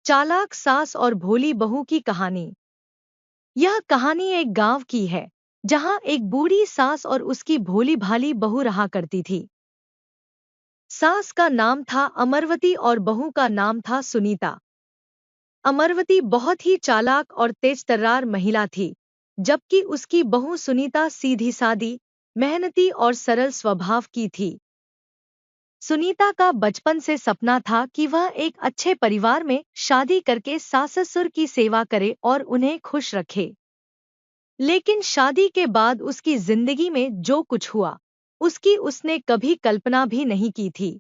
चालाक सास और भोली बहू की कहानी। यह कहानी एक गांव की है जहां एक बूढ़ी सास और उसकी भोली भाली बहू रहा करती थी। सास का नाम था अमरवती और बहू का नाम था सुनीता। अमरवती बहुत ही चालाक और तेजतर्रार महिला थी, जबकि उसकी बहू सुनीता सीधी सादी, मेहनती और सरल स्वभाव की थी। सुनीता का बचपन से सपना था कि वह एक अच्छे परिवार में शादी करके सास ससुर की सेवा करे और उन्हें खुश रखे। लेकिन शादी के बाद उसकी जिंदगी में जो कुछ हुआ, उसकी उसने कभी कल्पना भी नहीं की थी।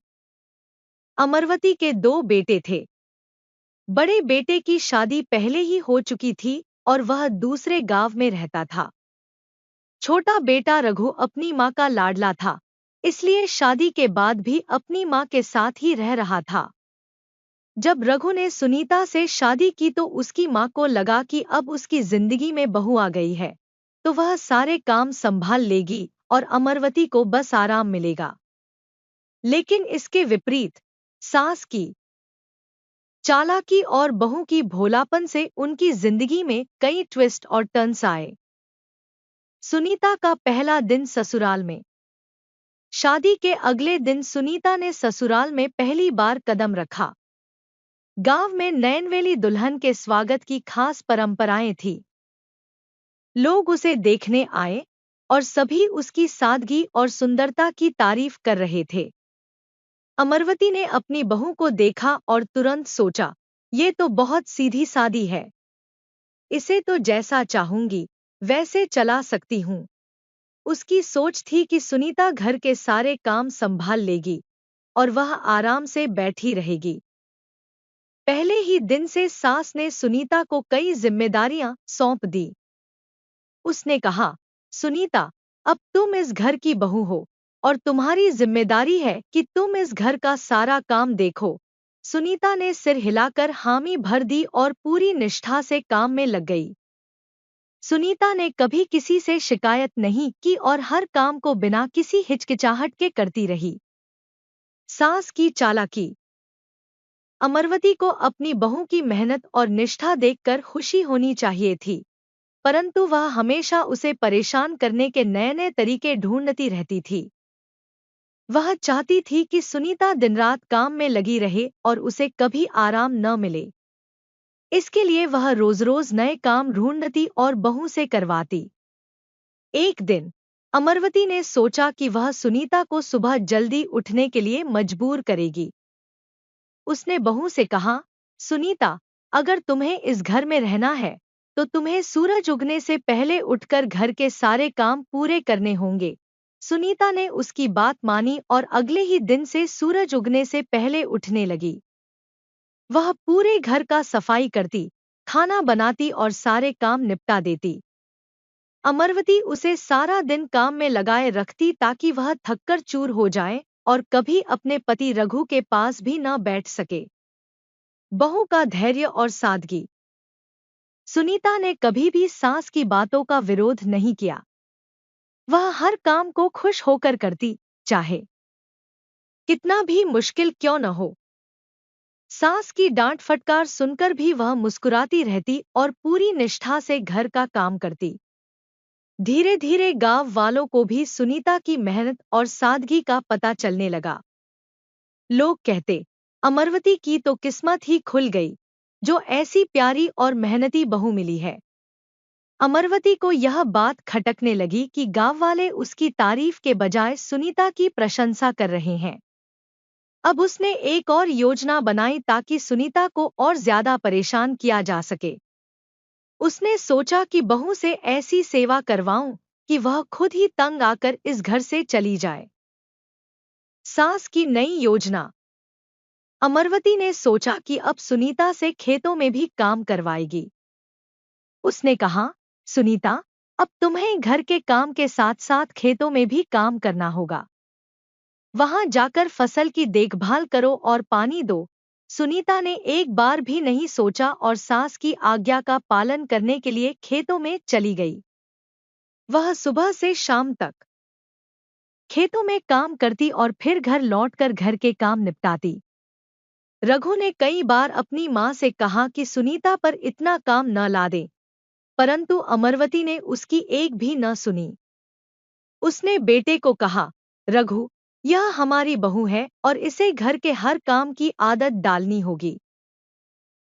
अमरवती के दो बेटे थे। बड़े बेटे की शादी पहले ही हो चुकी थी और वह दूसरे गांव में रहता था। छोटा बेटा रघु अपनी माँ का लाडला था, इसलिए शादी के बाद भी अपनी माँ के साथ ही रह रहा था। जब रघु ने सुनीता से शादी की तो उसकी माँ को लगा कि अब उसकी जिंदगी में बहू आ गई है, तो वह सारे काम संभाल लेगी और अमरवती को बस आराम मिलेगा। लेकिन इसके विपरीत सास की चालाकी और बहू की भोलापन से उनकी जिंदगी में कई ट्विस्ट और टर्न्स आए। सुनीता का पहला दिन ससुराल में। शादी के अगले दिन सुनीता ने ससुराल में पहली बार कदम रखा। गांव में नयनवेली दुल्हन के स्वागत की खास परंपराएं थी। लोग उसे देखने आए और सभी उसकी सादगी और सुंदरता की तारीफ कर रहे थे। अमरवती ने अपनी बहू को देखा और तुरंत सोचा, ये तो बहुत सीधी सादी है। इसे तो जैसा चाहूंगी वैसे चला सकती हूँ। उसकी सोच थी कि सुनीता घर के सारे काम संभाल लेगी और वह आराम से बैठी रहेगी। पहले ही दिन से सास ने सुनीता को कई जिम्मेदारियां सौंप दी। उसने कहा, सुनीता, अब तुम इस घर की बहू हो और तुम्हारी जिम्मेदारी है कि तुम इस घर का सारा काम देखो। सुनीता ने सिर हिलाकर हामी भर दी और पूरी निष्ठा से काम में लग गई। सुनीता ने कभी किसी से शिकायत नहीं की और हर काम को बिना किसी हिचकिचाहट के करती रही। सास की चालाकी। अमरवती को अपनी बहू की मेहनत और निष्ठा देखकर खुशी होनी चाहिए थी, परंतु वह हमेशा उसे परेशान करने के नए नए तरीके ढूंढती रहती थी। वह चाहती थी कि सुनीता दिन रात काम में लगी रहे और उसे कभी आराम न मिले। इसके लिए वह रोज रोज नए काम ढूंढती और बहू से करवाती। एक दिन अमरवती ने सोचा कि वह सुनीता को सुबह जल्दी उठने के लिए मजबूर करेगी। उसने बहू से कहा, सुनीता, अगर तुम्हें इस घर में रहना है तो तुम्हें सूरज उगने से पहले उठकर घर के सारे काम पूरे करने होंगे। सुनीता ने उसकी बात मानी और अगले ही दिन से सूरज उगने से पहले उठने लगी। वह पूरे घर का सफाई करती, खाना बनाती और सारे काम निपटा देती। अमरवती उसे सारा दिन काम में लगाए रखती ताकि वह थककर चूर हो जाए और कभी अपने पति रघु के पास भी न बैठ सके। बहू का धैर्य और सादगी। सुनीता ने कभी भी सास की बातों का विरोध नहीं किया। वह हर काम को खुश होकर करती, चाहे कितना भी मुश्किल क्यों न हो। सास की डांट फटकार सुनकर भी वह मुस्कुराती रहती और पूरी निष्ठा से घर का काम करती। धीरे धीरे गांव वालों को भी सुनीता की मेहनत और सादगी का पता चलने लगा। लोग कहते, अमरवती की तो किस्मत ही खुल गई, जो ऐसी प्यारी और मेहनती बहू मिली है। अमरवती को यह बात खटकने लगी कि गांव वाले उसकी तारीफ के बजाय सुनीता की प्रशंसा कर रहे हैं। अब उसने एक और योजना बनाई ताकि सुनीता को और ज्यादा परेशान किया जा सके। उसने सोचा कि बहू से ऐसी सेवा करवाऊं कि वह खुद ही तंग आकर इस घर से चली जाए। सास की नई योजना। अमरवती ने सोचा कि अब सुनीता से खेतों में भी काम करवाएगी। उसने कहा, सुनीता, अब तुम्हें घर के काम के साथ साथ खेतों में भी काम करना होगा। वहां जाकर फसल की देखभाल करो और पानी दो। सुनीता ने एक बार भी नहीं सोचा और सास की आज्ञा का पालन करने के लिए खेतों में चली गई। वह सुबह से शाम तक खेतों में काम करती और फिर घर लौटकर घर के काम निपटाती। रघु ने कई बार अपनी माँ से कहा कि सुनीता पर इतना काम न ला दे, परंतु अमरवती ने उसकी एक भी न सुनी। उसने बेटे को कहा, रघु, यह हमारी बहू है और इसे घर के हर काम की आदत डालनी होगी।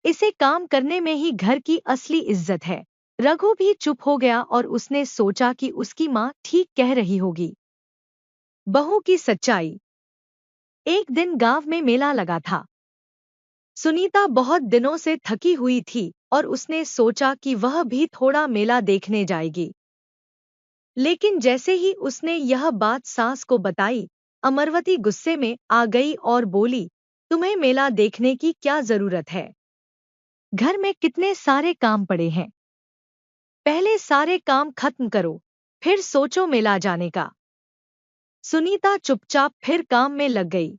इसे काम करने में ही घर की असली इज्जत है। रघु भी चुप हो गया और उसने सोचा कि उसकी माँ ठीक कह रही होगी। बहू की सच्चाई। एक दिन गांव में मेला लगा था। सुनीता बहुत दिनों से थकी हुई थी और उसने सोचा कि वह भी थोड़ा मेला देखने जाएगी। लेकिन जैसे ही उसने यह बात सास को बताई, अमरवती गुस्से में आ गई और बोली, तुम्हें मेला देखने की क्या जरूरत है? घर में कितने सारे काम पड़े हैं। पहले सारे काम खत्म करो, फिर सोचो मेला जाने का। सुनीता चुपचाप फिर काम में लग गई।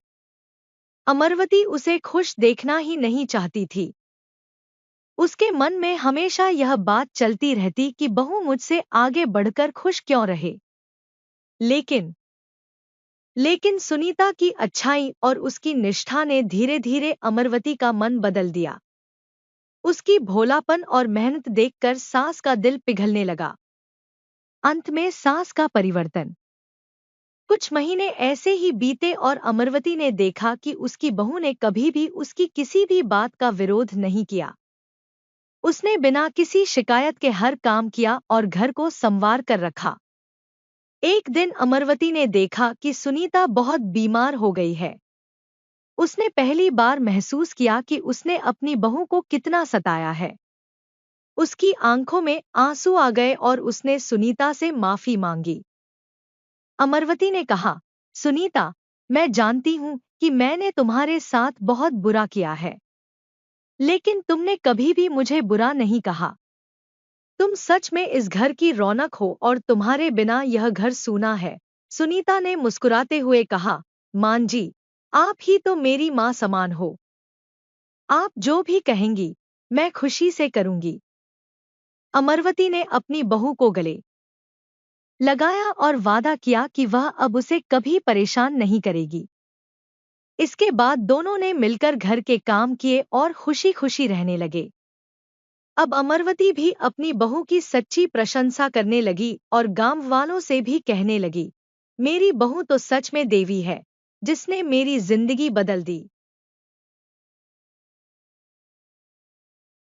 अमरवती उसे खुश देखना ही नहीं चाहती थी। उसके मन में हमेशा यह बात चलती रहती कि बहू मुझसे आगे बढ़कर खुश क्यों रहे। लेकिन सुनीता की अच्छाई और उसकी निष्ठा ने धीरे धीरे अमरवती का मन बदल दिया। उसकी भोलापन और मेहनत देखकर सास का दिल पिघलने लगा। अंत में सास का परिवर्तन। कुछ महीने ऐसे ही बीते और अमरवती ने देखा कि उसकी बहू ने कभी भी उसकी किसी भी बात का विरोध नहीं किया। उसने बिना किसी शिकायत के हर काम किया और घर को संवार कर रखा। एक दिन अमरवती ने देखा कि सुनीता बहुत बीमार हो गई है। उसने पहली बार महसूस किया कि उसने अपनी बहू को कितना सताया है। उसकी आंखों में आंसू आ गए और उसने सुनीता से माफी मांगी। अमरवती ने कहा, सुनीता, मैं जानती हूँ कि मैंने तुम्हारे साथ बहुत बुरा किया है, लेकिन तुमने कभी भी मुझे बुरा नहीं कहा। तुम सच में इस घर की रौनक हो और तुम्हारे बिना यह घर सूना है। सुनीता ने मुस्कुराते हुए कहा, मां जी, आप ही तो मेरी माँ समान हो। आप जो भी कहेंगी, मैं खुशी से करूंगी। अमरवती ने अपनी बहू को गले लगाया और वादा किया कि वह अब उसे कभी परेशान नहीं करेगी। इसके बाद दोनों ने मिलकर घर के काम किए और खुशी खुशी रहने लगे। अब अमरवती भी अपनी बहू की सच्ची प्रशंसा करने लगी और गांव वालों से भी कहने लगी, मेरी बहू तो सच में देवी है, जिसने मेरी जिंदगी बदल दी।